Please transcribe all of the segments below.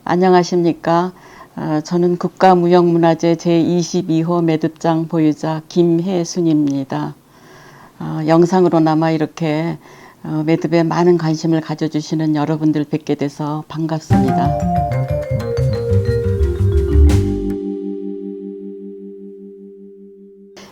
안녕하십니까. 저는 국가무형문화재 제22호 매듭장 보유자 김혜순입니다. 영상으로나마 이렇게 매듭에 많은 관심을 가져주시는 여러분들 뵙게 돼서 반갑습니다.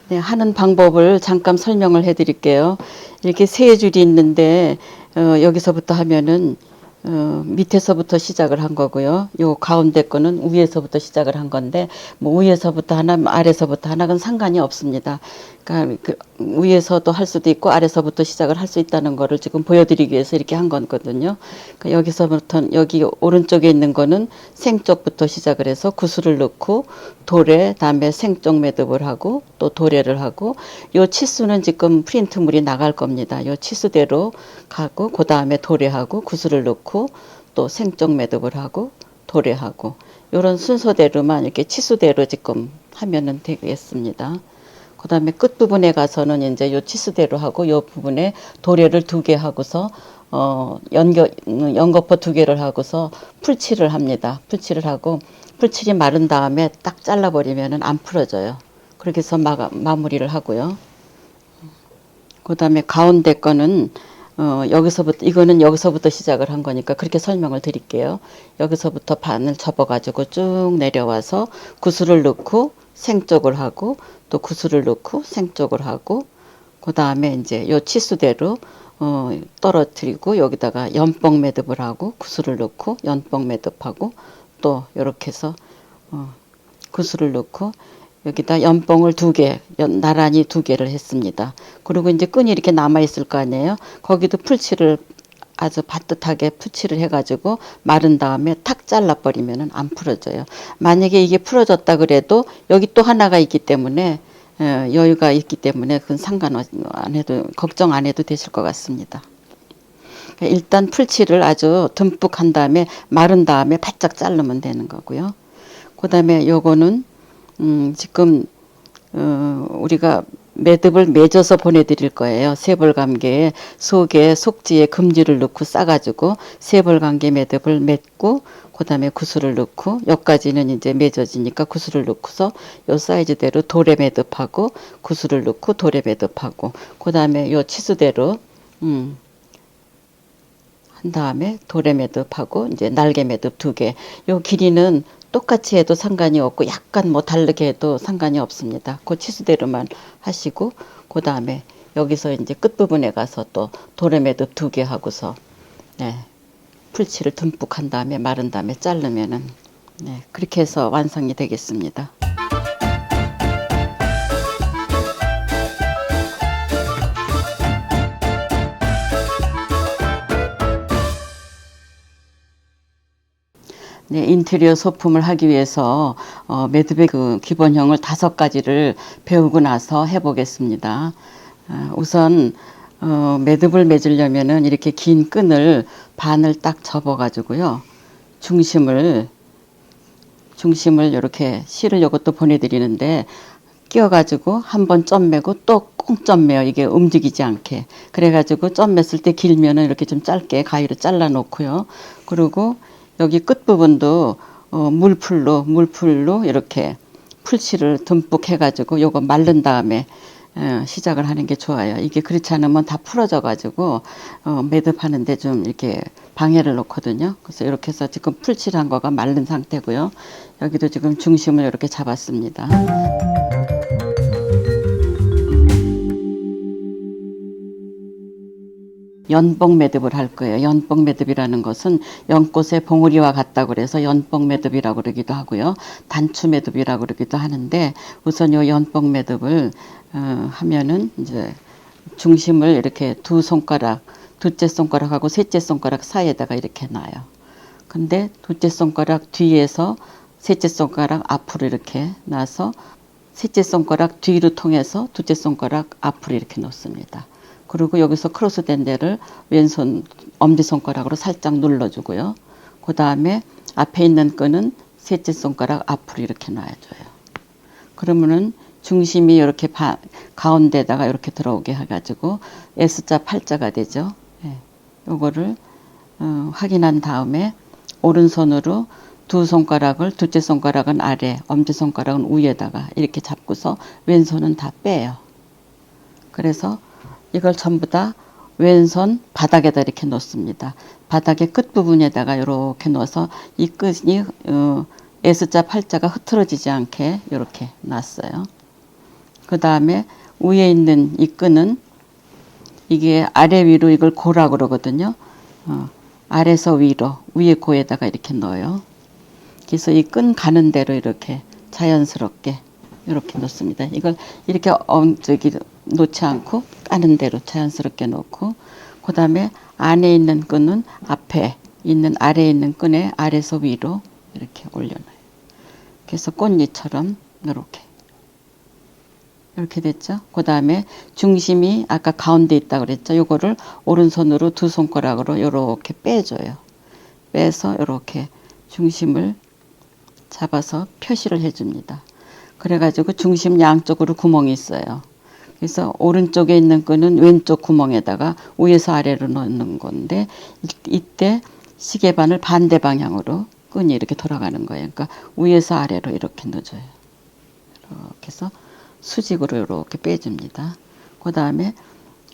네, 하는 방법을 잠깐 설명을 해 드릴게요. 이렇게 세 줄이 있는데 여기서부터 하면은 밑에서부터 시작을 한 거고요. 요 가운데 거는 위에서부터 시작을 한 건데 뭐 위에서부터 하나 아래서부터 하나 그건 상관이 없습니다. 그러니까 그 위에서도 할 수도 있고 아래서부터 시작을 할 수 있다는 거를 지금 보여드리기 위해서 이렇게 한 거거든요. 그러니까 여기서부터 여기 오른쪽에 있는 거는 생쪽부터 시작을 해서 구슬을 넣고 도래 다음에 생쪽 매듭을 하고 또 도래를 하고 요 치수는 지금 프린트물이 나갈 겁니다. 요 치수대로 가고 그 다음에 도래하고 구슬을 넣고 또 생쪽 매듭을 하고 도래하고 요런 순서대로만 이렇게 치수대로 지금 하면은 되겠습니다. 그 다음에 끝부분에 가서는 이제 요 치수대로 하고 요 부분에 도래를 2개 하고서 연거포 2개를 하고서 풀칠을 합니다. 풀칠을 하고 풀칠이 마른 다음에 딱 잘라버리면은 안 풀어져요. 그렇게 해서 마무리를 하고요. 그 다음에 가운데 거는 여기서부터 이거는 여기서부터 시작을 한 거니까 그렇게 설명을 드릴게요. 여기서부터 반을 접어 가지고 쭉 내려와서 구슬을 넣고 생쪽을 하고 또 구슬을 넣고 생쪽을 하고 그 다음에 이제 요 치수대로 떨어뜨리고 여기다가 연봉 매듭을 하고 구슬을 넣고 연봉 매듭하고 또 이렇게 해서 구슬을 넣고 여기다 연봉을 2개, 나란히 2개를 했습니다. 그리고 이제 끈이 이렇게 남아 있을 거 아니에요. 거기도 풀칠을 아주 바듯하게 풀칠을 해가지고 마른 다음에 탁 잘라버리면 안 풀어져요. 만약에 이게 풀어졌다 그래도 여기 또 하나가 있기 때문에 여유가 있기 때문에 그건 상관 안 해도 걱정 안 해도 되실 것 같습니다. 일단 풀칠을 아주 듬뿍 한 다음에 마른 다음에 바짝 자르면 되는 거고요. 그 다음에 요거는 지금 우리가 매듭을 맺어서 보내드릴 거예요. 세벌감개에 속에 속지에 금지를 넣고 싸가지고 세벌감개 매듭을 맺고 그 다음에 구슬을 넣고 여기까지는 이제 맺어지니까 구슬을 넣고서 요 사이즈대로 도래 매듭하고 구슬을 넣고 도래 매듭하고 그 다음에 요 치수대로 한 다음에 도래 매듭하고 이제 날개 매듭 2개. 요 길이는 똑같이 해도 상관이 없고 약간 뭐 다르게 해도 상관이 없습니다. 그 치수대로만 하시고 그 다음에 여기서 이제 끝부분에 가서 또 도래 매듭 2개 하고서 풀칠을 듬뿍 한 다음에 마른 다음에 자르면은 그렇게 해서 완성이 되겠습니다. 네, 인테리어 소품을 하기 위해서 매듭의 그 기본형을 5가지를 배우고 나서 해보겠습니다. 우선 매듭을 맺으려면은 이렇게 긴 끈을 반을 딱 접어 가지고요. 중심을 이렇게 실을 요것도 보내드리는데 끼워 가지고 한번 점 매고 또 꽁 점 매요. 이게 움직이지 않게. 그래 가지고 점 맸을 때 길면은 이렇게 좀 짧게 가위로 잘라 놓고요. 그리고 여기 끝부분도 물풀로 이렇게 풀칠을 듬뿍 해가지고 요거 마른 다음에 시작을 하는 게 좋아요. 이게 그렇지 않으면 다 풀어져 가지고 매듭하는데 좀 이렇게 방해를 놓거든요. 그래서 이렇게 해서 지금 풀칠한 거가 마른 상태고요. 여기도 지금 중심을 이렇게 잡았습니다. 연봉 매듭을 할 거예요. 연봉 매듭이라는 것은 연꽃의 봉우리와 같다고 그래서 연봉 매듭이라고 그러기도 하고요. 단추 매듭이라고 그러기도 하는데 우선 요 연봉 매듭을 하면은 이제 중심을 이렇게 두 손가락, 둘째 손가락하고 셋째 손가락 사이에다가 이렇게 놔요. 근데 둘째 손가락 뒤에서 셋째 손가락 앞으로 이렇게 놔서 셋째 손가락 뒤로 통해서 둘째 손가락 앞으로 이렇게 놓습니다. 그리고 여기서 크로스 된 데를 왼손 엄지손가락으로 살짝 눌러주고요. 그 다음에 앞에 있는 끈은 셋째 손가락 앞으로 이렇게 놔줘요. 그러면은 중심이 이렇게 가운데다가 이렇게 들어오게 해가지고 S자 팔자가 되죠. 예. 요거를 확인한 다음에 오른손으로 두 손가락을 둘째 손가락은 아래, 엄지손가락은 위에다가 이렇게 잡고서 왼손은 다 빼요. 그래서 이걸 전부 다 왼손 바닥에다 이렇게 놓습니다. 바닥의 끝부분에다가 이렇게 넣어서 이 끝이 S자 팔자가 흐트러지지 않게 이렇게 놨어요. 그 다음에 위에 있는 이 끈은 이게 아래 위로 이걸 고라 그러거든요. 아래서 위로 위에 고에다가 이렇게 넣어요. 그래서 이 끈 가는 대로 이렇게 자연스럽게 이렇게 놓습니다. 이걸 이렇게 놓지 않고 까는 대로 자연스럽게 놓고 그 다음에 안에 있는 끈은 앞에 있는 아래에 있는 끈에 아래서 위로 이렇게 올려놔요. 그래서 꽃잎처럼 이렇게 됐죠. 그 다음에 중심이 아까 가운데 있다고 그랬죠. 요거를 오른손으로 두 손가락으로 이렇게 빼줘요. 빼서 이렇게 중심을 잡아서 표시를 해줍니다. 그래가지고 중심 양쪽으로 구멍이 있어요. 그래서 오른쪽에 있는 끈은 왼쪽 구멍에다가 위에서 아래로 넣는 건데 이때 시계반을 반대 방향으로 끈이 이렇게 돌아가는 거예요. 그러니까 위에서 아래로 이렇게 넣어줘요. 이렇게 해서 수직으로 이렇게 빼줍니다. 그 다음에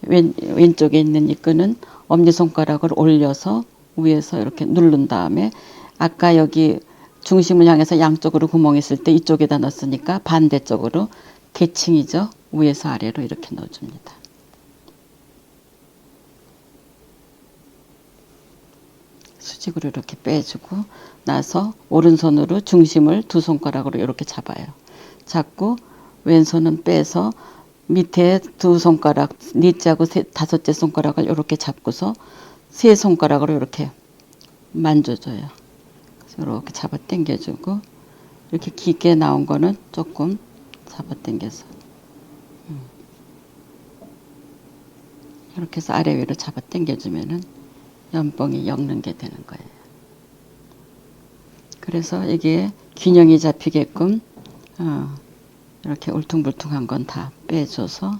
왼쪽에 있는 이 끈은 엄지손가락을 올려서 위에서 이렇게 누른 다음에 아까 여기 중심을 향해서 양쪽으로 구멍이 있을 때 이쪽에다 넣었으니까 반대쪽으로 계층이죠. 위에서 아래로 이렇게 넣어줍니다. 수직으로 이렇게 빼주고 나서 오른손으로 중심을 두 손가락으로 이렇게 잡아요. 잡고 왼손은 빼서 밑에 두 손가락, 넷째하고 다섯째 손가락을 이렇게 잡고서 세 손가락으로 이렇게 만져줘요. 이렇게 잡아 당겨주고 이렇게 깊게 나온 거는 조금 잡아 당겨서 이렇게 해서 아래 위로 잡아 당겨주면은 연봉이 엮는 게 되는 거예요. 그래서 이게 균형이 잡히게끔 이렇게 울퉁불퉁한 건 다 빼줘서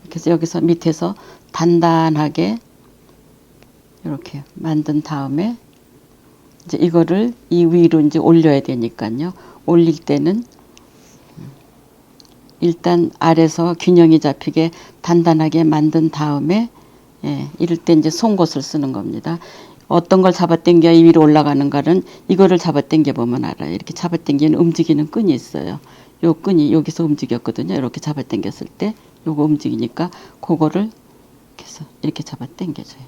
이렇게 해서 여기서 밑에서 단단하게 이렇게 만든 다음에 이제 이거를 이 위로 이제 올려야 되니까요. 올릴 때는 일단 아래서 균형이 잡히게 단단하게 만든 다음에 이럴 때 이제 송곳을 쓰는 겁니다. 어떤 걸 잡아당겨야 이 위로 올라가는가는 이거를 잡아당겨 보면 알아요. 이렇게 잡아당기는 움직이는 끈이 있어요. 요 끈이 여기서 움직였거든요. 이렇게 잡아당겼을 때 요거 움직이니까 그거를 이렇게 잡아당겨줘요.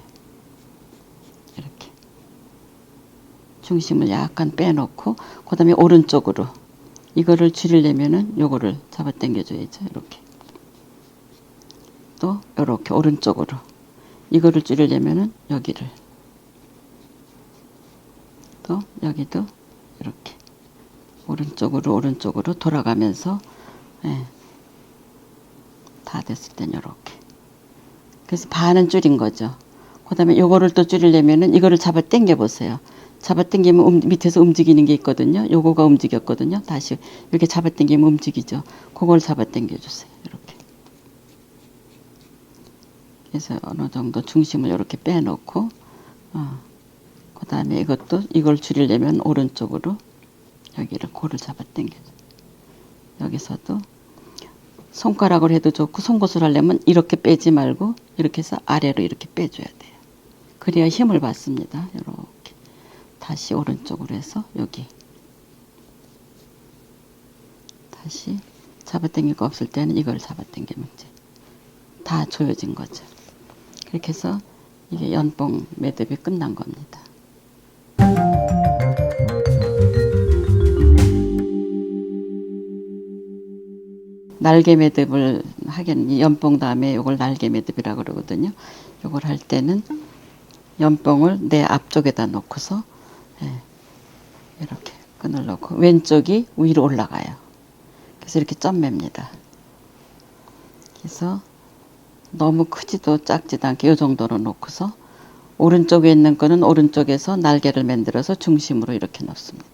이렇게 중심을 약간 빼놓고 그 다음에 오른쪽으로 이거를 줄이려면은 요거를 잡아당겨줘야죠. 이렇게 또 이렇게 오른쪽으로 이거를 줄이려면은 여기를 또 여기도 이렇게 오른쪽으로 돌아가면서 다 됐을 땐 이렇게 그래서 반은 줄인 거죠. 그 다음에 요거를 또 줄이려면은 이거를 잡아 당겨 보세요. 잡아 당기면 밑에서 움직이는 게 있거든요. 요거가 움직였거든요. 다시 이렇게 잡아 당기면 움직이죠. 그걸 잡아 당겨 주세요. 이렇게 그래서 어느 정도 중심을 이렇게 빼놓고 그 다음에 이걸 줄이려면 오른쪽으로 여기를 고를 잡아 당겨줘. 여기서도 손가락을 해도 좋고 송곳을 하려면 이렇게 빼지 말고 이렇게 해서 아래로 이렇게 빼줘야 돼요. 그래야 힘을 받습니다. 이렇게 다시 오른쪽으로 해서 여기 다시 잡아당기가 없을 때는 이걸 잡아당기면 이제 다 조여진 거죠. 그렇게 해서 이게 연봉 매듭이 끝난 겁니다. 날개 매듭을 하긴 연봉 다음에 이걸 날개 매듭이라고 그러거든요. 이걸 할 때는 연봉을 내 앞쪽에다 놓고서 이렇게 끈을 놓고 왼쪽이 위로 올라가요. 그래서 이렇게 점맵니다. 그래서 너무 크지도 작지도 않게 이 정도로 놓고서 오른쪽에 있는 거는 오른쪽에서 날개를 만들어서 중심으로 이렇게 놓습니다.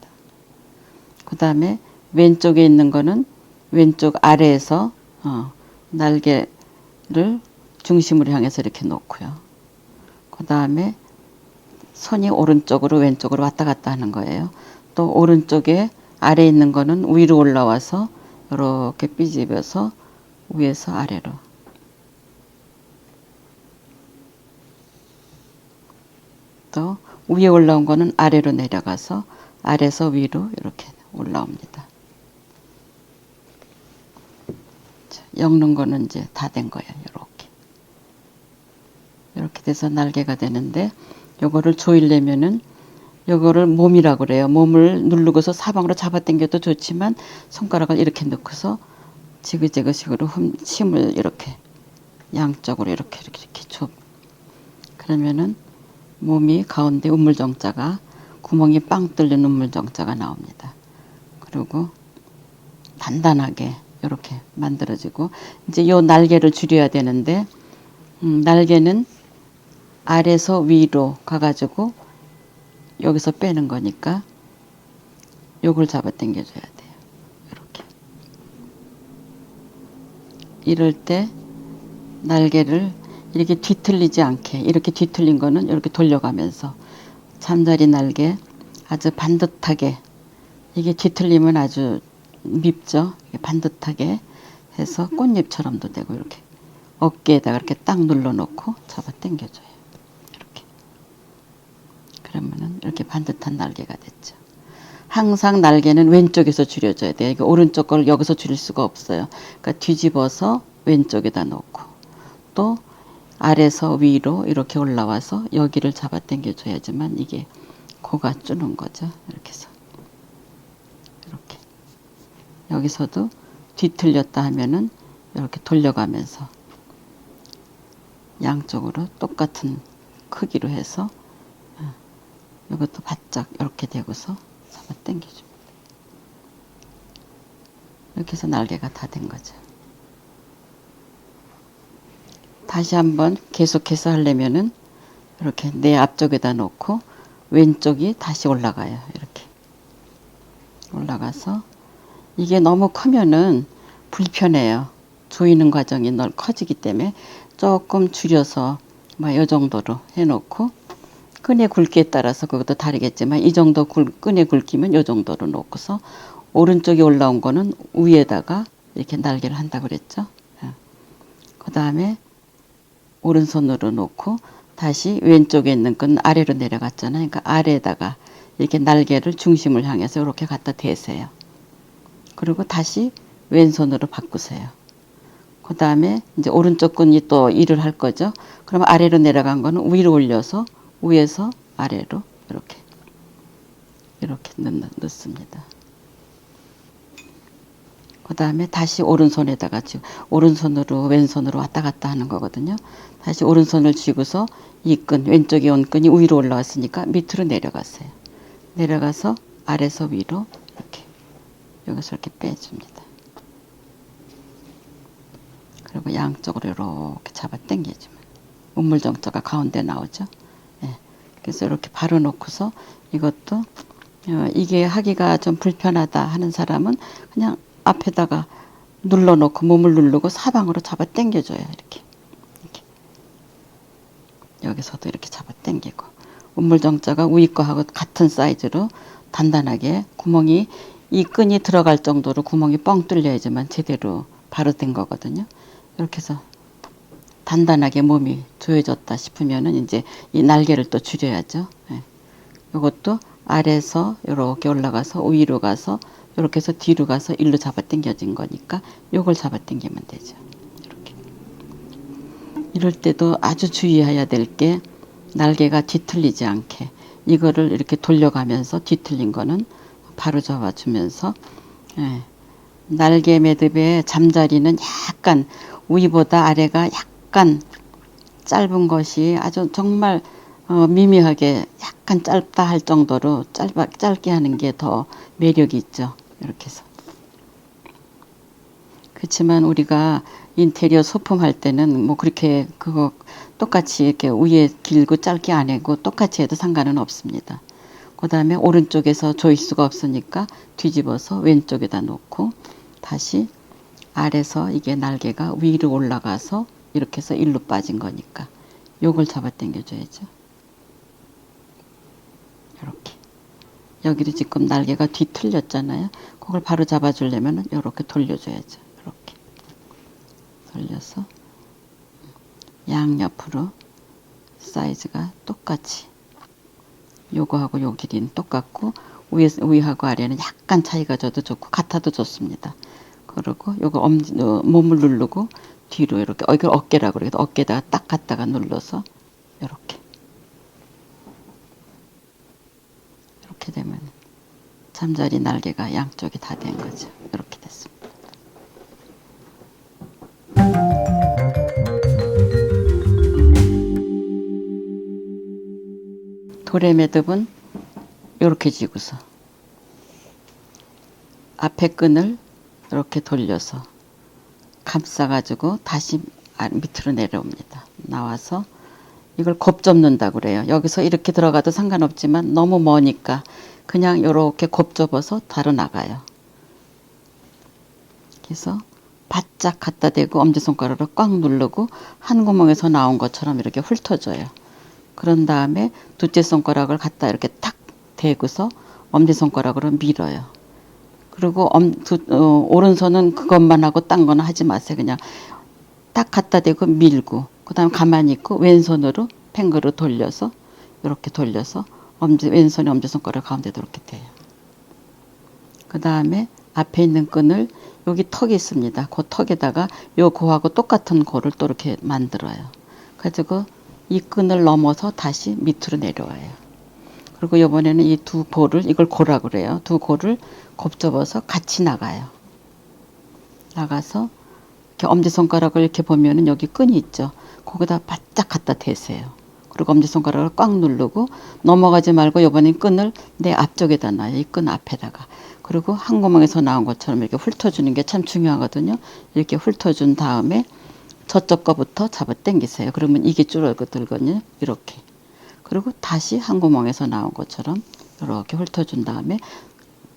그 다음에 왼쪽에 있는 거는 왼쪽 아래에서 날개를 중심으로 향해서 이렇게 놓고요. 그 다음에 손이 오른쪽으로 왼쪽으로 왔다 갔다 하는 거예요. 또 오른쪽에 아래에 있는 거는 위로 올라와서 이렇게 삐집어서 위에서 아래로 또 위에 올라온 거는 아래로 내려가서 아래에서 위로 이렇게 올라옵니다. 자, 엮는 거는 이제 다 된 거예요. 이렇게 돼서 날개가 되는데 요거를 조이려면은 요거를 몸이라고 그래요. 몸을 누르고서 사방으로 잡아당겨도 좋지만 손가락을 이렇게 넣고서 지그재그식으로 힘을 이렇게 양쪽으로 이렇게 줘. 그러면은 몸이 가운데 우물정자가 구멍이 빵 뚫린 우물정자가 나옵니다. 그리고 단단하게 이렇게 만들어지고 이제 요 날개를 줄여야 되는데 날개는 아래에서 위로 가가지고 여기서 빼는 거니까 요걸 잡아 당겨줘야 돼요. 이렇게. 이럴 때 날개를 이렇게 뒤틀리지 않게 이렇게 뒤틀린 거는 이렇게 돌려가면서 잠자리 날개 아주 반듯하게 이게 뒤틀리면 아주 밉죠. 반듯하게 해서 꽃잎처럼도 되고 이렇게 어깨에다가 이렇게 딱 눌러놓고 잡아 당겨줘요. 이렇게. 그러면은 이렇게 반듯한 날개가 됐죠. 항상 날개는 왼쪽에서 줄여줘야 돼요. 이게 오른쪽 걸 여기서 줄일 수가 없어요. 그러니까 뒤집어서 왼쪽에다 놓고 또 아래에서 위로 이렇게 올라와서 여기를 잡아 당겨줘야지만 이게 고가 주는 거죠. 이렇게 해서 이렇게 여기서도 뒤틀렸다 하면은 이렇게 돌려가면서 양쪽으로 똑같은 크기로 해서 이것도 바짝 이렇게 대고서 잡아 당겨줍니다. 이렇게 해서 날개가 다 된 거죠. 다시 한번 계속해서 하려면은 이렇게 내 앞쪽에다 놓고 왼쪽이 다시 올라가요. 이렇게 올라가서 이게 너무 크면은 불편해요. 조이는 과정이 커지기 때문에 조금 줄여서 이 정도로 해놓고 끈의 굵기에 따라서 그것도 다르겠지만 이 정도 끈의 굵기면 이 정도로 놓고서 오른쪽에 올라온 거는 위에다가 이렇게 날개를 한다고 그랬죠. 그 다음에 오른손으로 놓고 다시 왼쪽에 있는 건 아래로 내려갔잖아요. 그러니까 아래에다가 이렇게 날개를 중심을 향해서 이렇게 갖다 대세요. 그리고 다시 왼손으로 바꾸세요. 그 다음에 이제 오른쪽 끈이 또 일을 할 거죠. 그러면 아래로 내려간 거는 위로 올려서 위에서 아래로 이렇게 넣습니다. 그 다음에 다시 오른손에다가 지금 오른손으로 왼손으로 왔다 갔다 하는 거거든요. 다시 오른손을 쥐고서 이 끈, 왼쪽에 온 끈이 위로 올라왔으니까 밑으로 내려갔어요. 내려가서 아래에서 위로 이렇게 여기서 이렇게 빼줍니다. 그리고 양쪽으로 이렇게 잡아 당겨주면 우물정자가 가운데 나오죠. 그래서 이렇게 바로 놓고서 이것도 이게 하기가 좀 불편하다 하는 사람은 그냥 앞에다가 눌러놓고 몸을 누르고 사방으로 잡아 당겨줘요. 이렇게 여기서도 이렇게 잡아 당기고 우물정자가 위에 거하고 같은 사이즈로 단단하게 구멍이 이 끈이 들어갈 정도로 구멍이 뻥 뚫려야지만 제대로 바로 된 거거든요. 이렇게 해서 단단하게 몸이 조여졌다 싶으면은 이제 이 날개를 또 줄여야죠. 이것도 아래에서 이렇게 올라가서 위로 가서 이렇게 해서 뒤로 가서 일로 잡아 당겨진 거니까 요걸 잡아 당기면 되죠. 이렇게. 이럴 때도 아주 주의해야 될 게 날개가 뒤틀리지 않게 이거를 이렇게 돌려가면서 뒤틀린 거는 바로 잡아주면서, 예, 날개 매듭의 잠자리는 약간 위보다 아래가 약간 짧은 것이 아주 정말 미미하게 약간 짧다 할 정도로 짧게 하는 게 더 매력이 있죠. 이렇게 해서. 그렇지만 우리가 인테리어 소품 할 때는 뭐 그렇게 그거 똑같이 이렇게 위에 길고 짧게 안 하고 똑같이 해도 상관은 없습니다. 그 다음에 오른쪽에서 조이수가 없으니까 뒤집어서 왼쪽에다 놓고 다시 아래서 이게 날개가 위로 올라가서 이렇게 해서 일로 빠진 거니까 요걸 잡아 당겨 줘야죠. 이렇게. 여기도 지금 날개가 뒤틀렸잖아요. 그걸 바로 잡아 주려면 이렇게 돌려줘야죠. 이렇게 돌려서 양옆으로 사이즈가 똑같이 요거하고 요 길이는 똑같고 위하고 아래는 약간 차이가 져도 좋고 같아도 좋습니다. 그리고 요거 몸을 누르고 뒤로 이렇게 이걸 어깨라고 그래요. 어깨에다가 딱 갖다가 눌러서 이렇게 되면 잠자리 날개가 양쪽이 다 된 거죠. 이렇게 됐습니다. 도래 매듭은 이렇게 쥐고서 앞에 끈을 이렇게 돌려서 감싸가지고 다시 밑으로 내려옵니다. 나와서 이걸 곱 접는다고 그래요. 여기서 이렇게 들어가도 상관없지만 너무 머니까 그냥 이렇게 곱 접어서 달아 나가요. 그래서 바짝 갖다 대고 엄지손가락으로 꽉 누르고 한 구멍에서 나온 것처럼 이렇게 훑어줘요. 그런 다음에 둘째 손가락을 갖다 이렇게 탁 대고서 엄지손가락으로 밀어요. 그리고 오른손은 그것만 하고 딴 거는 하지 마세요. 그냥 딱 갖다 대고 밀고 그 다음에 가만히 있고 왼손으로 팽글로 돌려서 이렇게 돌려서 왼손에 엄지손가락 가운데도 이렇게 대요. 그 다음에 앞에 있는 끈을 여기 턱이 있습니다. 그 턱에다가 요 고하고 똑같은 고를 또 이렇게 만들어요. 가지고 이 끈을 넘어서 다시 밑으로 내려와요. 그리고 이번에는 이 두 고를 이걸 고라고 그래요. 두 고를 곱접어서 같이 나가요. 나가서 이렇게 엄지손가락을 이렇게 보면은 여기 끈이 있죠. 거기다 바짝 갖다 대세요. 그리고 엄지손가락을 꽉 누르고 넘어가지 말고 이번엔 끈을 내 앞쪽에다 놔요. 이 끈 앞에다가. 그리고 한 구멍에서 나온 것처럼 이렇게 훑어주는 게 참 중요하거든요. 이렇게 훑어준 다음에 저쪽 거부터 잡아 당기세요. 그러면 이게 줄어들거든요. 이렇게. 그리고 다시 한 구멍에서 나온 것처럼 이렇게 훑어준 다음에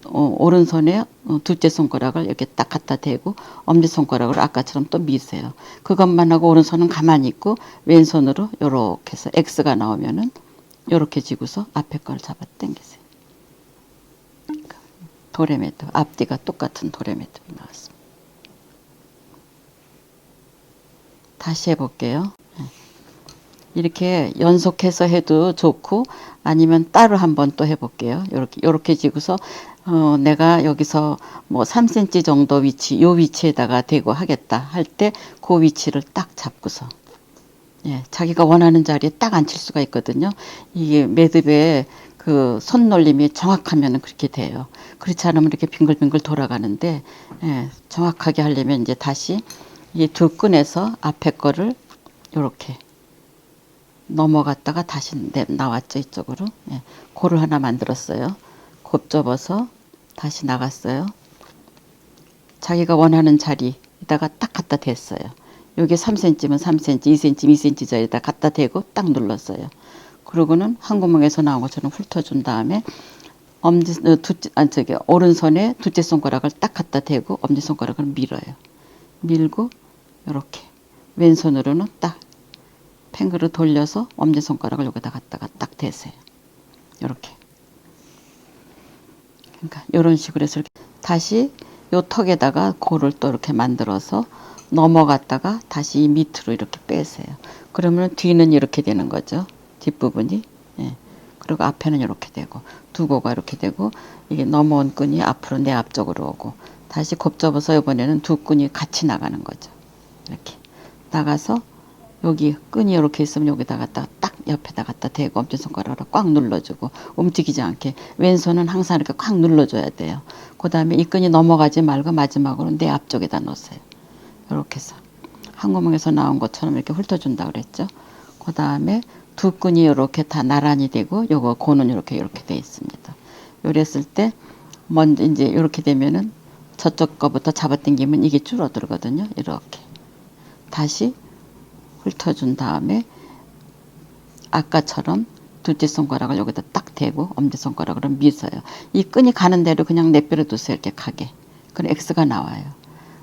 오른손에 둘째 손가락을 이렇게 딱 갖다 대고 엄지손가락으로 아까처럼 또 미세요. 그것만 하고 오른손은 가만히 있고 왼손으로 이렇게 해서 X가 나오면은 이렇게 쥐고서 앞에 걸 잡아 당기세요. 도래 매듭, 앞뒤가 똑같은 도래 매듭이 나왔습니다. 다시 해볼게요. 이렇게 연속해서 해도 좋고 아니면 따로 한번 또 해볼게요. 요렇게 지고서 내가 여기서 뭐 3cm 정도 위치, 요 위치에다가 대고 하겠다 할 때 그 위치를 딱 잡고서 자기가 원하는 자리에 딱 앉힐 수가 있거든요. 이게 매듭의 그 손놀림이 정확하면 그렇게 돼요. 그렇지 않으면 이렇게 빙글빙글 돌아가는데 정확하게 하려면 이제 다시 이 두 끈에서 앞에 거를 요렇게 넘어갔다가 다시 나왔죠. 이쪽으로. 고를 하나 만들었어요. 곱 접어서 다시 나갔어요. 자기가 원하는 자리에다가 딱 갖다 댔어요. 여기 3cm면 3cm, 2cm, 2cm 자리에다 갖다 대고 딱 눌렀어요. 그러고는 한 구멍에서 나온 것처럼 훑어준 다음에 오른손에 둘째 손가락을 딱 갖다 대고 엄지손가락을 밀어요. 밀고 이렇게 왼손으로는 딱 팽글을 돌려서 엄지손가락을 여기다 갖다가 딱 대세요. 이렇게. 그러니까 이런 식으로 해서 다시 요 턱에다가 고를 또 이렇게 만들어서 넘어갔다가 다시 밑으로 이렇게 빼세요. 그러면 뒤는 이렇게 되는 거죠. 뒷부분이. 그리고 앞에는 이렇게 되고 두 고가 이렇게 되고 이게 넘어온 끈이 앞으로 내 앞쪽으로 오고 다시 곱 접어서 이번에는 두 끈이 같이 나가는 거죠. 이렇게 나가서 여기 끈이 이렇게 있으면 여기다 갖다 딱 옆에다 갖다 대고 엄지손가락으로 꽉 눌러주고 움직이지 않게 왼손은 항상 이렇게 꽉 눌러줘야 돼요. 그 다음에 이 끈이 넘어가지 말고 마지막으로 내 앞쪽에다 놓으세요. 이렇게 해서 한구멍에서 나온 것처럼 이렇게 훑어준다 그랬죠. 그 다음에 두 끈이 이렇게 다 나란히 되고 요거 고는 이렇게 돼 있습니다. 요랬을 때 먼저 이제 이렇게 되면은 저쪽 거부터 잡아당기면 이게 줄어들거든요. 이렇게 다시 훑어준 다음에 아까처럼 둘째 손가락을 여기다 딱 대고 엄지손가락으로 미서요. 이 끈이 가는 대로 그냥 내버려 두세요. 이렇게 가게. 그럼 X가 나와요.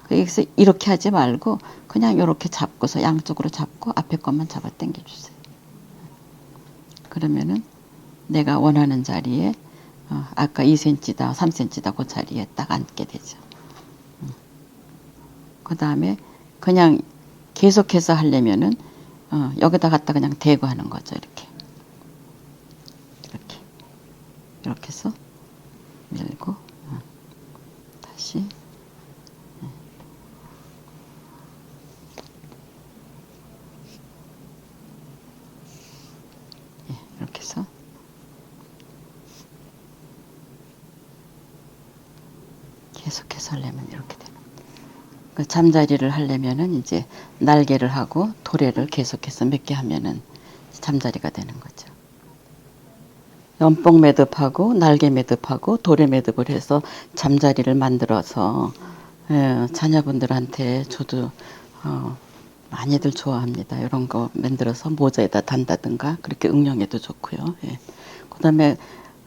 그래서 이렇게 하지 말고 그냥 이렇게 잡고서 양쪽으로 잡고 앞에 것만 잡아 당겨 주세요. 그러면은 내가 원하는 자리에 아까 2cm다 3cm다 그 자리에 딱 앉게 되죠. 그 다음에 그냥 계속해서 하려면은 여기다 갖다 그냥 대고 하는 거죠. 이렇게 해서 밀고 다시 이렇게 해서 계속해서 하려면 이렇게 되는 그 잠자리를 하려면은 이제 날개를 하고 도래를 계속해서 몇 개 하면은 잠자리가 되는 거죠. 연봉 매듭하고 날개 매듭하고 도래 매듭을 해서 잠자리를 만들어서 자녀분들한테 줘도 많이들 좋아합니다. 이런 거 만들어서 모자에다 단다든가 그렇게 응용해도 좋고요. 예. 그다음에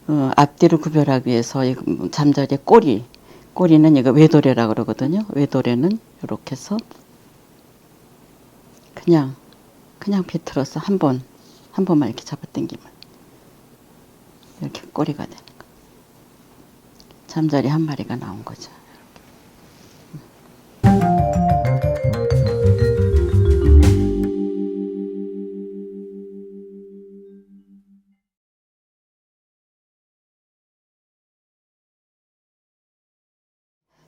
앞뒤를 구별하기 위해서 이 잠자리의 꼬리는 이거 외도래라 그러거든요. 외도래는 이렇게 해서 그냥 비틀어서 한 번만 이렇게 잡아당기면 이렇게 꼬리가 되는 거. 잠자리 한 마리가 나온 거죠.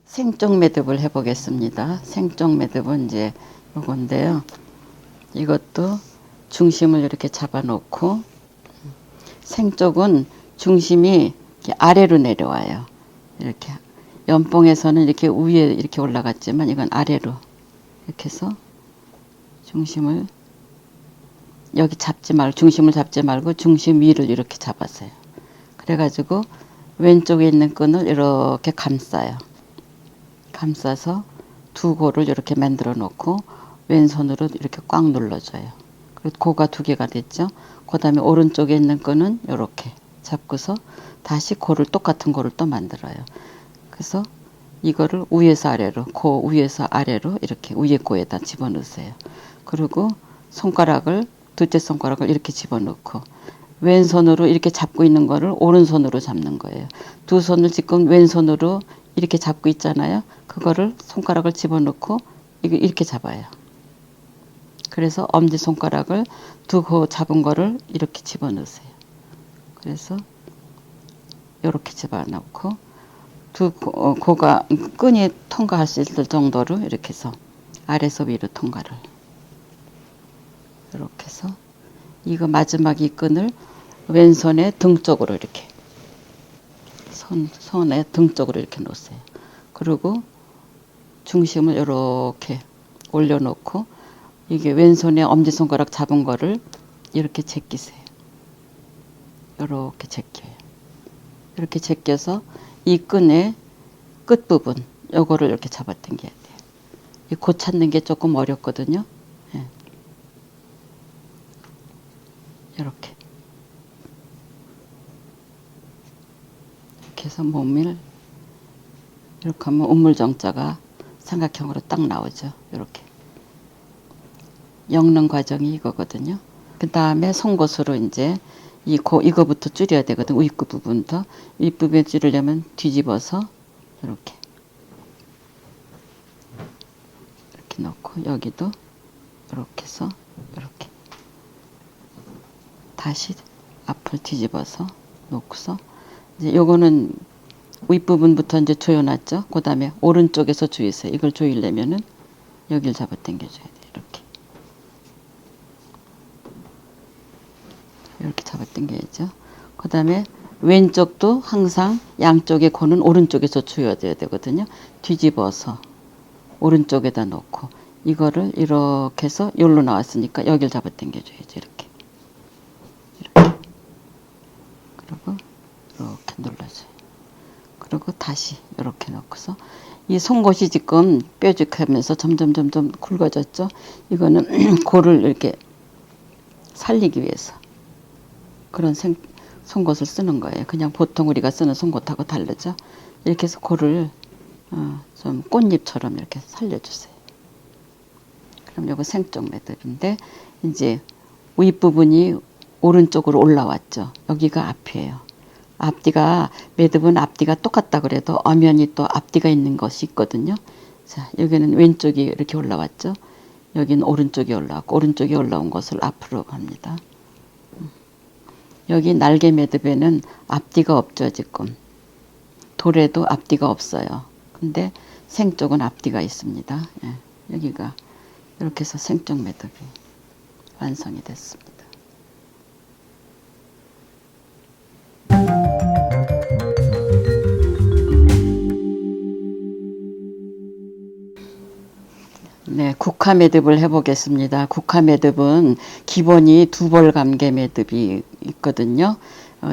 생쪽 매듭을 해보겠습니다. 생쪽 매듭은 이제 요건데요. 이것도 중심을 이렇게 잡아놓고 생쪽은 중심이 이렇게 아래로 내려와요. 이렇게 연봉에서는 이렇게 위에 이렇게 올라갔지만 이건 아래로 이렇게 해서 중심을 여기 중심을 잡지 말고 중심 위를 이렇게 잡았어요. 그래가지고 왼쪽에 있는 끈을 이렇게 감싸요. 감싸서 두 고를 이렇게 만들어 놓고 왼손으로 이렇게 꽉 눌러줘요. 그리고 고가 두 개가 됐죠. 그 다음에 오른쪽에 있는 끈은 이렇게 잡고서 다시 고를 똑같은 고를 또 만들어요. 그래서 이거를 위에서 아래로 고 위에서 아래로 이렇게 위에 고에다 집어넣으세요. 그리고 둘째 손가락을 이렇게 집어넣고 왼손으로 이렇게 잡고 있는 거를 오른손으로 잡는 거예요. 두 손을 지금 왼손으로 이렇게 잡고 있잖아요. 그거를 손가락을 집어넣고 이렇게 잡아요. 그래서 엄지손가락을 두 고 잡은 거를 이렇게 집어넣으세요. 그래서 이렇게 집어넣고 두 고가 끈이 통과할 수 있을 정도로 이렇게 해서 아래서 위로 통과를 이렇게 해서 이거 마지막 이 끈을 왼손의 등 쪽으로 이렇게 손의 등 쪽으로 이렇게 놓으세요. 그리고 중심을 이렇게 올려놓고 이게 왼손에 엄지손가락 잡은 거를 이렇게 제끼세요. 이렇게 제껴요. 이렇게 제껴서 이 끈의 끝부분 요거를 이렇게 잡아당겨야 돼요. 이 고 찾는 게 조금 어렵거든요. 예. 이렇게 해서 몸을 이렇게 하면 우물정자가 삼각형으로 딱 나오죠. 이렇게 엮는 과정이 이거거든요. 그 다음에 송곳으로 이제 이거부터 줄여야 되거든. 윗끝 부분부터 윗부분에 줄이려면 뒤집어서 이렇게 넣고 여기도 이렇게 해서 이렇게 다시 앞을 뒤집어서 놓고서 이제 요거는 윗부분부터 이제 조여놨죠. 그 다음에 오른쪽에서 조이세요. 이걸 조이려면은 여기를 잡아 당겨줘야 돼요. 이렇게. 잡아당겨야죠. 그 다음에 왼쪽도 항상 양쪽의 코는 오른쪽에서 조여야 되거든요. 뒤집어서 오른쪽에다 놓고 이거를 이렇게 해서 여기로 나왔으니까 여기를 잡아당겨줘야죠. 이렇게. 그리고 이렇게 눌러줘요. 그리고 다시 이렇게 놓고서 이 송곳이 지금 뾰족하면서 점점 굵어졌죠. 이거는 고를 이렇게 살리기 위해서 그런 송곳을 쓰는 거예요. 그냥 보통 우리가 쓰는 송곳하고 다르죠. 이렇게 해서 고를 좀 꽃잎처럼 이렇게 살려주세요. 그럼 이거 생쪽 매듭인데 이제 윗부분이 오른쪽으로 올라왔죠. 여기가 앞이에요. 앞뒤가 매듭은 앞뒤가 똑같다 그래도 엄연히 또 앞뒤가 있는 것이 있거든요. 자, 여기는 왼쪽이 이렇게 올라왔죠. 여기는 오른쪽이 올라왔고 오른쪽이 올라온 것을 앞으로 갑니다. 여기 날개 매듭에는 앞뒤가 없죠. 지금 돌에도 앞뒤가 없어요. 근데 생쪽은 앞뒤가 있습니다. 예, 여기가 이렇게 해서 생쪽 매듭이 완성이 됐습니다. 네, 국화 매듭을 해보겠습니다. 국화 매듭은 기본이 두벌 감개 매듭이 있거든요.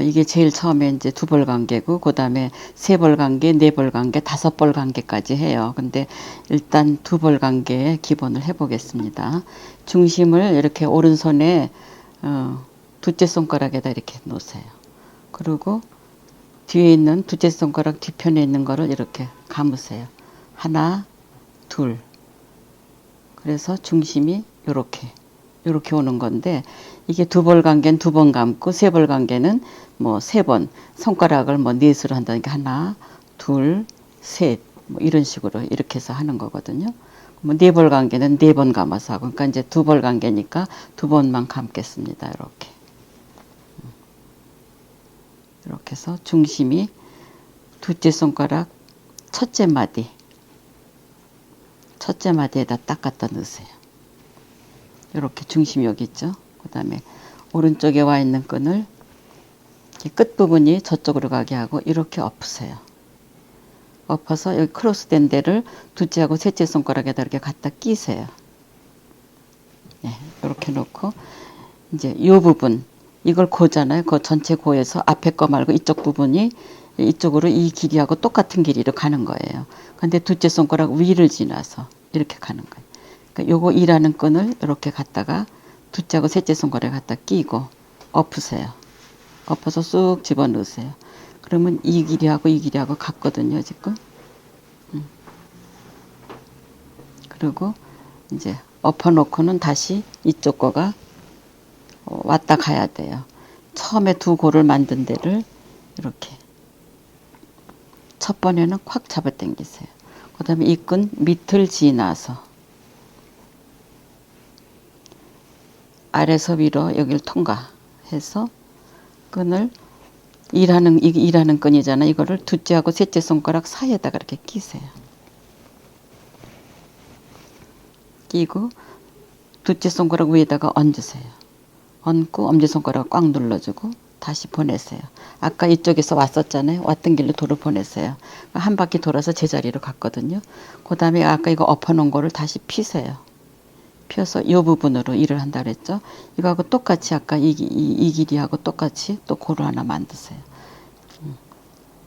이게 제일 처음에 이제 두벌 감개고, 그 다음에 세벌 감개, 네벌 감개, 다섯벌 감개까지 해요. 근데 일단 두벌 감개의 기본을 해보겠습니다. 중심을 이렇게 오른손에 둘째 손가락에다 이렇게 놓으세요. 그리고 뒤에 있는 둘째 손가락 뒤편에 있는 거를 이렇게 감으세요. 하나, 둘. 그래서 중심이 요렇게 오는 건데, 이게 두벌 감개는 두 번 감고 세벌 감개는 뭐 세 번, 손가락을 뭐 넷으로 한다니까 하나, 둘, 셋, 뭐 이런 식으로 이렇게 해서 하는 거거든요. 뭐 네벌 감개는 네 번 감아서 하고, 그러니까 이제 두벌 감개니까 두 번만 감겠습니다. 이렇게 해서 중심이 둘째 손가락 첫째 마디에다 딱 갖다 넣으세요. 이렇게 중심이 여기 있죠. 그 다음에 오른쪽에 와 있는 끈을 끝부분이 저쪽으로 가게 하고 이렇게 엎으세요. 엎어서 여기 크로스된 데를 둘째하고 셋째 손가락에다 이렇게 갖다 끼세요. 네, 이렇게 놓고 이제 이 부분, 이걸 고잖아요. 그 전체 고에서 앞에 거 말고 이쪽 부분이 이쪽으로 이 길이하고 똑같은 길이로 가는 거예요. 근데 둘째 손가락 위를 지나서 이렇게 가는 거예요. 그러니까 요거 일하는 끈을 이렇게 갖다가 둘째하고 셋째 손가락에 갖다 끼고 엎으세요. 엎어서 쑥 집어넣으세요. 그러면 이 길이하고 이 길이하고 같거든요, 지금. 그리고 이제 엎어놓고는 다시 이쪽 거가 왔다 가야 돼요. 처음에 두 고를 만든 데를 이렇게 첫 번에는 콱 잡아 당기세요. 그 다음에 이 끈 밑을 지나서 아래서 위로 여기를 통과해서 끈을 일하는 끈이잖아요. 이거를 둘째하고 셋째 손가락 사이에다가 이렇게 끼세요. 끼고 둘째 손가락 위에다가 얹으세요. 얹고 엄지손가락 꽉 눌러주고 다시 보내세요. 아까 이쪽에서 왔었잖아요. 왔던 길로 도로 보내세요. 한 바퀴 돌아서 제자리로 갔거든요. 그 다음에 아까 이거 엎어놓은 거를 다시 피세요. 펴서 이 부분으로 일을 한다 그랬죠. 이거하고 똑같이 아까 이 길이하고 똑같이 또 고루 하나 만드세요.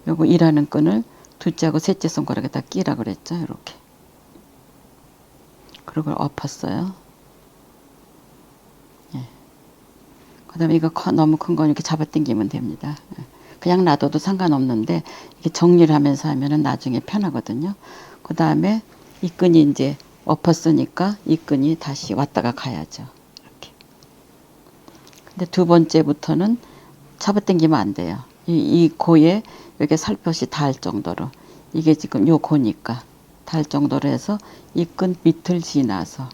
요거 일하는 끈을 둘째하고 셋째 손가락에다 끼라 그랬죠. 이렇게. 그리고 엎었어요. 그 다음에 이거 너무 큰 건 이렇게 잡아당기면 됩니다. 그냥 놔둬도 상관없는데 이렇게 정리를 하면서 하면은 나중에 편하거든요. 그 다음에 이 끈이 이제 엎었으니까 이 끈이 다시 왔다가 가야죠. 이렇게. 근데 두 번째부터는 잡아당기면 안 돼요. 이 고에 이렇게 살포시 닿을 정도로, 이게 지금 요 고니까 닿을 정도로 해서 이 끈 밑을 지나서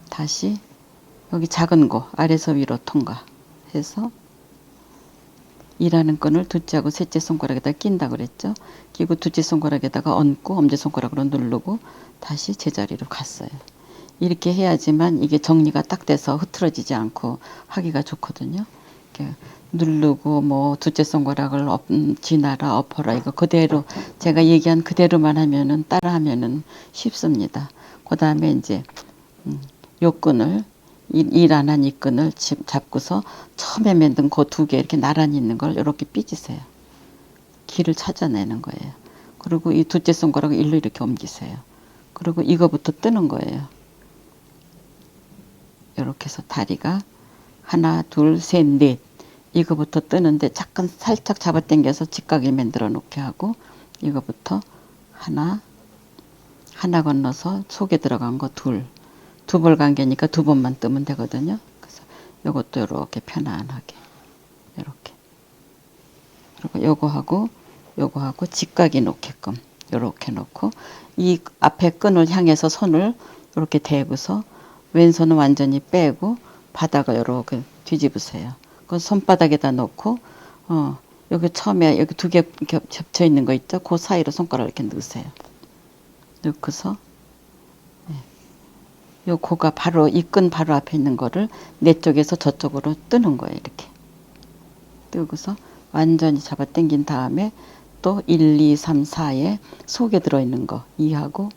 다시 여기 작은 고 아래서 위로 통과해서 일하는 끈을 둘째하고 셋째 손가락에다 낀다 그랬죠. 끼고 둘째 손가락에다가 얹고 엄지손가락으로 누르고 다시 제자리로 갔어요. 이렇게 해야지만 이게 정리가 딱 돼서 흐트러지지 않고 하기가 좋거든요. 이렇게 누르고 뭐 둘째 손가락을 지나라 엎어라 이거 그대로 제가 얘기한 그대로만 하면은 따라하면은 쉽습니다. 그 다음에 이제 요 끈을 일 안 한 이 끈을 잡고서 처음에 만든 그 두 개 이렇게 나란히 있는 걸 이렇게 삐지세요. 길을 찾아내는 거예요. 그리고 이 둘째 손가락을 일로 이렇게 옮기세요. 그리고 이거부터 뜨는 거예요. 이렇게 해서 다리가 하나, 둘, 셋, 넷 이거부터 뜨는데 잠깐 살짝 잡아당겨서 직각을 만들어 놓게 하고 이거부터 하나 건너서 속에 들어간 거 두 벌 관계니까 두 번만 뜨면 되거든요. 그래서 이것도 이렇게 편안하게 이렇게 그리고 요거하고 직각이 놓게끔 이렇게 놓고 이 앞에 끈을 향해서 손을 이렇게 대고서 왼손은 완전히 빼고 바닥을 이렇게 뒤집으세요. 그 손바닥에다 놓고 여기 처음에 여기 두 개 겹쳐 있는 거 있죠? 그 사이로 손가락을 이렇게 넣으세요. 넣고서 요 고가 바로 이 끈 바로 앞에 있는 거를 내 쪽에서 저쪽으로 뜨는 거예요. 이렇게 뜨고서 완전히 잡아 당긴 다음에 또 1, 2, 3, 4에 속에 들어있는 거 2하고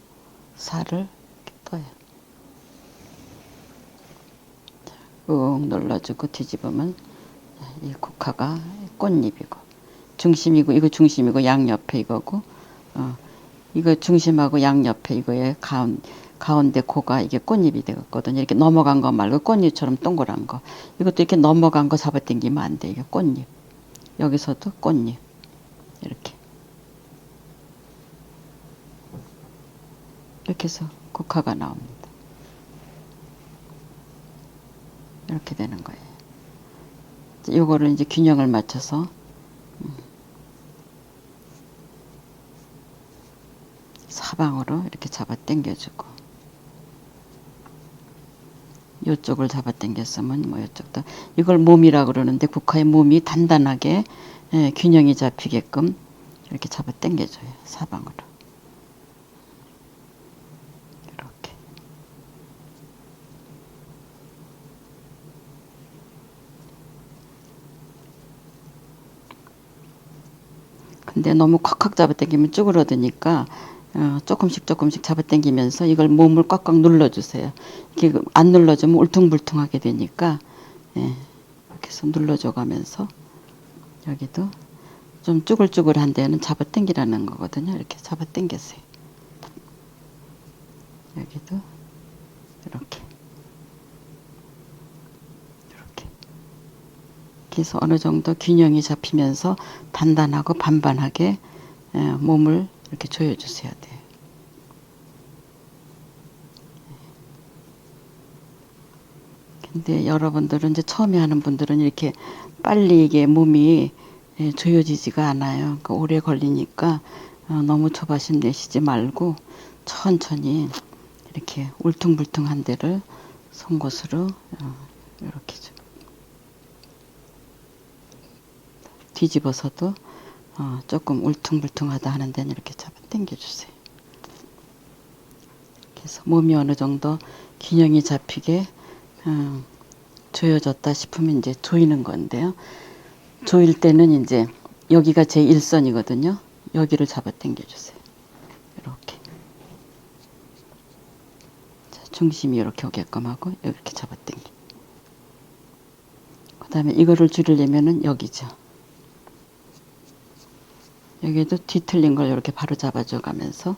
4를 이렇게 떠요. 꾹 눌러주고 뒤집으면 이 국화가 꽃잎이고 중심이고 이거 중심이고 양옆에 이거고 이거 중심하고 양옆에 이거에 가운데 코가 이게 꽃잎이 되거든요. 이렇게 넘어간 거 말고 꽃잎처럼 동그란 거. 이것도 이렇게 넘어간 거 잡아당기면 안 돼. 이게 꽃잎. 여기서도 꽃잎. 이렇게. 이렇게 해서 국화가 나옵니다. 이렇게 되는 거예요. 요거를 이제 균형을 맞춰서 사방으로 이렇게 잡아 당겨주고 요쪽을 잡아 당겼으면 뭐 요쪽도 이걸 몸이라고 그러는데 국화의 몸이 단단하게 균형이 잡히게끔 이렇게 잡아 당겨줘요. 사방으로 이렇게 근데 너무 콱콱 잡아 당기면 쭈그러드니까 조금씩 잡아 당기면서 이걸 몸을 꽉꽉 눌러주세요. 이게 안 눌러주면 울퉁불퉁하게 되니까 이렇게 해서 눌러줘 가면서 여기도 좀 쭈글쭈글한 데는 잡아 당기라는 거거든요. 이렇게 잡아 당겼어요. 여기도 이렇게 그래서 어느 정도 균형이 잡히면서 단단하고 반반하게 몸을 이렇게 조여주셔야 돼요. 근데 여러분들은 이제 처음에 하는 분들은 이렇게 빨리 이게 몸이 조여지지가 않아요. 그러니까 오래 걸리니까 너무 조바심 내시지 말고 천천히 이렇게 울퉁불퉁한 데를 송곳으로 이렇게 좀 뒤집어서도 조금 울퉁불퉁하다 하는 데는 이렇게 잡아 당겨주세요. 그래서 몸이 어느 정도 균형이 잡히게 조여졌다 싶으면 이제 조이는 건데요. 조일 때는 이제 여기가 제 일선이거든요. 여기를 잡아 당겨주세요. 이렇게 자, 중심이 이렇게 오게끔 하고 이렇게 잡아 당기. 그 다음에 이거를 줄이려면은 여기죠. 여기도 뒤틀린 걸 이렇게 바로 잡아줘 가면서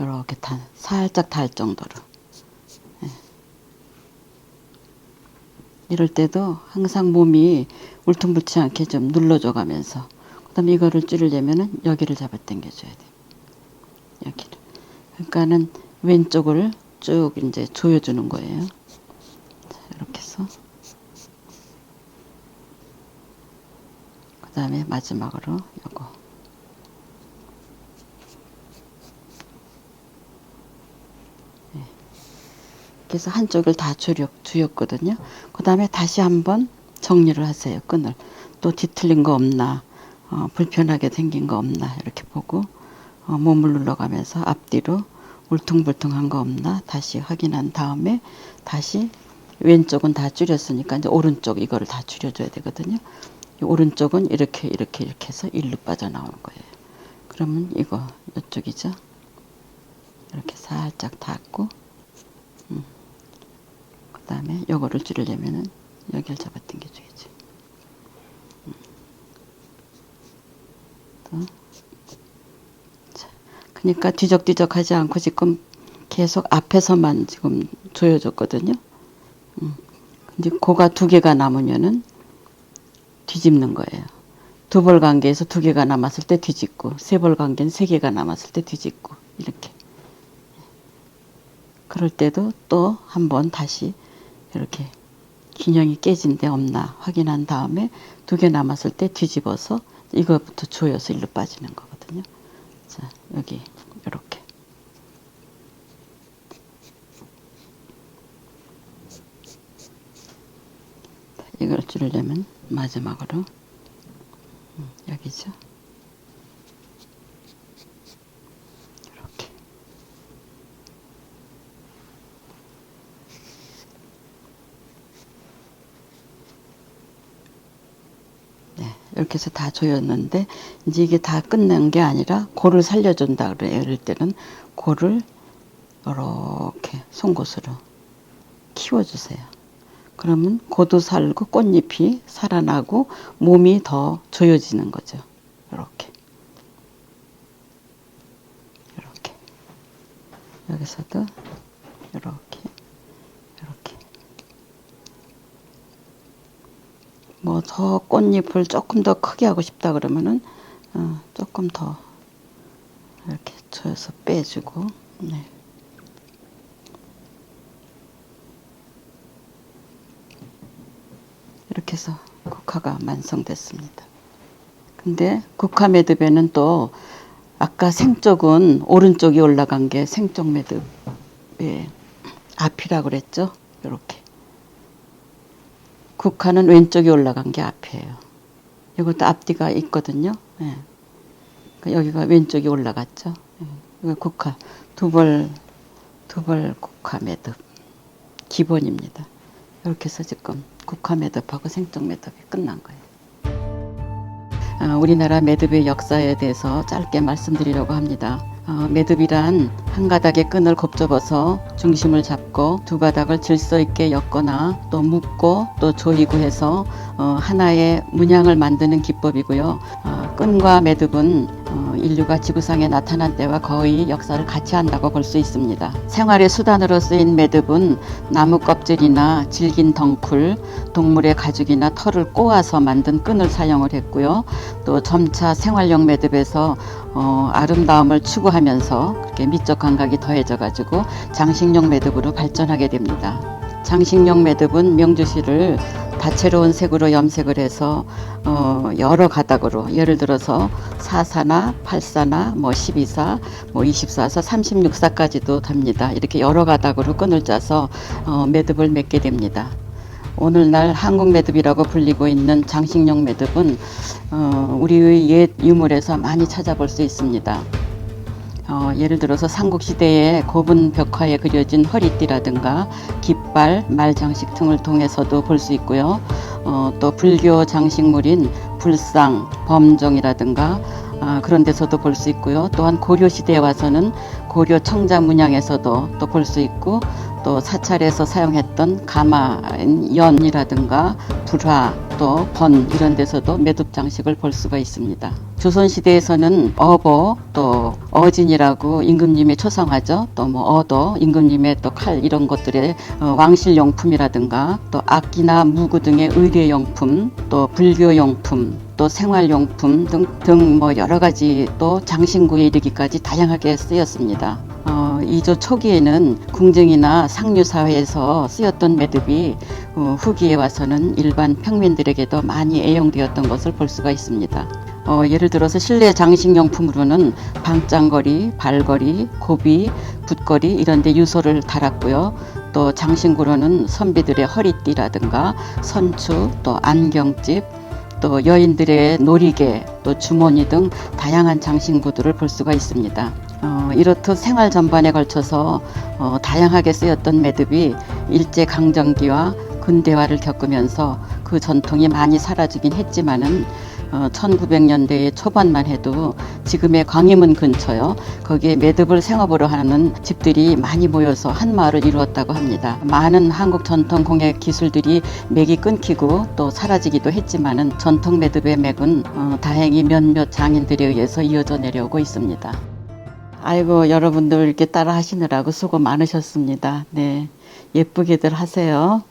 이렇게 살짝 닿을 정도로 이럴 때도 항상 몸이 울퉁불퉁 않게 좀 눌러줘 가면서 그 다음에 이거를 줄이려면은 여기를 잡아 당겨줘야 돼요. 여기를. 그러니까는 왼쪽을 쭉 이제 조여주는 거예요. 자, 이렇게 해서 그 다음에 마지막으로 요거 그래서 한쪽을 다 조였거든요. 그 다음에 다시 한번 정리를 하세요. 끈을. 또 뒤틀린 거 없나 불편하게 생긴 거 없나 이렇게 보고 몸을 눌러가면서 앞뒤로 울퉁불퉁한 거 없나 다시 확인한 다음에 다시 왼쪽은 다 줄였으니까 이제 오른쪽 이거를 다 줄여줘야 되거든요. 오른쪽은 이렇게 해서 일로 빠져나오는 거예요. 그러면 이거 이쪽이죠. 이렇게 살짝 닫고 그 다음에 요거를 줄이려면은 여기를 잡아 당겨줘야지. 자, 그러니까 뒤적뒤적 하지 않고 지금 계속 앞에서만 지금 조여줬거든요. 근데 고가 2개가 남으면은 뒤집는 거예요. 2벌 관계에서 2개가 남았을 때 뒤집고, 3벌 관계는 3개가 남았을 때 뒤집고, 이렇게. 그럴 때도 또 한번 다시 이렇게 균형이 깨진 데 없나 확인한 다음에 2개 남았을 때 뒤집어서 이거부터 조여서 일로 빠지는 거거든요. 자, 여기 이렇게. 이걸 줄이려면 마지막으로 여기죠. 이렇게. 네, 이렇게 해서 다 조였는데 이제 이게 다 끝난 게 아니라 고를 살려준다 그래요. 이럴 때는 고를 이렇게 송곳으로 키워주세요. 그러면 고도 살고 꽃잎이 살아나고 몸이 더 조여지는 거죠. 이렇게. 이렇게. 여기서도 이렇게. 이렇게. 뭐 더 꽃잎을 조금 더 크게 하고 싶다 그러면은 조금 더 이렇게 조여서 빼주고. 네. 이렇게 해서 국화가 완성됐습니다. 근데 국화 매듭에는 또 아까 생쪽은 오른쪽이 올라간 게 생쪽 매듭의 앞이라고 그랬죠. 이렇게. 국화는 왼쪽이 올라간 게 앞이에요. 이것도 앞뒤가 있거든요. 네. 여기가 왼쪽이 올라갔죠. 네. 국화 두 벌 국화 매듭 기본입니다. 이렇게 해서 지금 국화 매듭하고 생쪽 매듭이 끝난 거예요. 우리나라 매듭의 역사에 대해서 짧게 말씀드리려고 합니다. 매듭이란 한 가닥의 끈을 곱접어서 중심을 잡고 두 가닥을 질서 있게 엮거나 또 묶고 또 조이고 해서 하나의 문양을 만드는 기법이고요. 끈과 매듭은 인류가 지구상에 나타난 때와 거의 역사를 같이 한다고 볼 수 있습니다. 생활의 수단으로 쓰인 매듭은 나무 껍질이나 질긴 덩쿨, 동물의 가죽이나 털을 꼬아서 만든 끈을 사용을 했고요. 또 점차 생활용 매듭에서 아름다움을 추구하면서 그렇게 미적 감각이 더해져 가지고 장식용 매듭으로 발전하게 됩니다. 장식용 매듭은 명주실을 다채로운 색으로 염색을 해서 여러 가닥으로, 예를 들어서 4사나 8사나 12사, 24사, 36사까지도 됩니다. 이렇게 여러 가닥으로 끈을 짜서 매듭을 맺게 됩니다. 오늘날 한국 매듭이라고 불리고 있는 장식용 매듭은 우리의 옛 유물에서 많이 찾아볼 수 있습니다. 예를 들어서 삼국시대의 고분 벽화에 그려진 허리띠라든가 깃발, 말장식 등을 통해서도 볼 수 있고요. 또 불교 장식물인 불상, 범종이라든가 그런 데서도 볼 수 있고요. 또한 고려시대에 와서는 고려 청자 문양에서도 또 볼 수 있고, 또 사찰에서 사용했던 가마인 연이라든가 불화, 또 번 이런 데서도 매듭 장식을 볼 수가 있습니다. 조선시대에서는 어보, 또 어진이라고 임금님의 초상화죠. 또 어도, 임금님의 또 칼 이런 것들의 왕실용품이라든가 또 악기나 무구 등의 의례용품, 또 불교용품, 또 생활용품 등 여러 가지 또 장신구에 이르기까지 다양하게 쓰였습니다. 이조 초기에는 궁정이나 상류사회에서 쓰였던 매듭이 후기에 와서는 일반 평민들에게도 많이 애용되었던 것을 볼 수가 있습니다. 예를 들어서 실내 장식용품으로는 방장거리, 발걸이, 고비, 붓거리 이런 데 유서를 달았고요. 또 장신구로는 선비들의 허리띠라든가 선추, 또 안경집, 또 여인들의 놀이개, 또 주머니 등 다양한 장신구들을 볼 수가 있습니다. 이렇듯 생활 전반에 걸쳐서 다양하게 쓰였던 매듭이 일제강점기와 근대화를 겪으면서 그 전통이 많이 사라지긴 했지만은 1900년대 초반만 해도 지금의 광화문 근처요. 거기에 매듭을 생업으로 하는 집들이 많이 모여서 한 마을을 이루었다고 합니다. 많은 한국 전통 공예 기술들이 맥이 끊기고 또 사라지기도 했지만은 전통 매듭의 맥은 다행히 몇몇 장인들에 의해서 이어져 내려오고 있습니다. 아이고, 여러분들 이렇게 따라 하시느라고 수고 많으셨습니다. 네, 예쁘게들 하세요.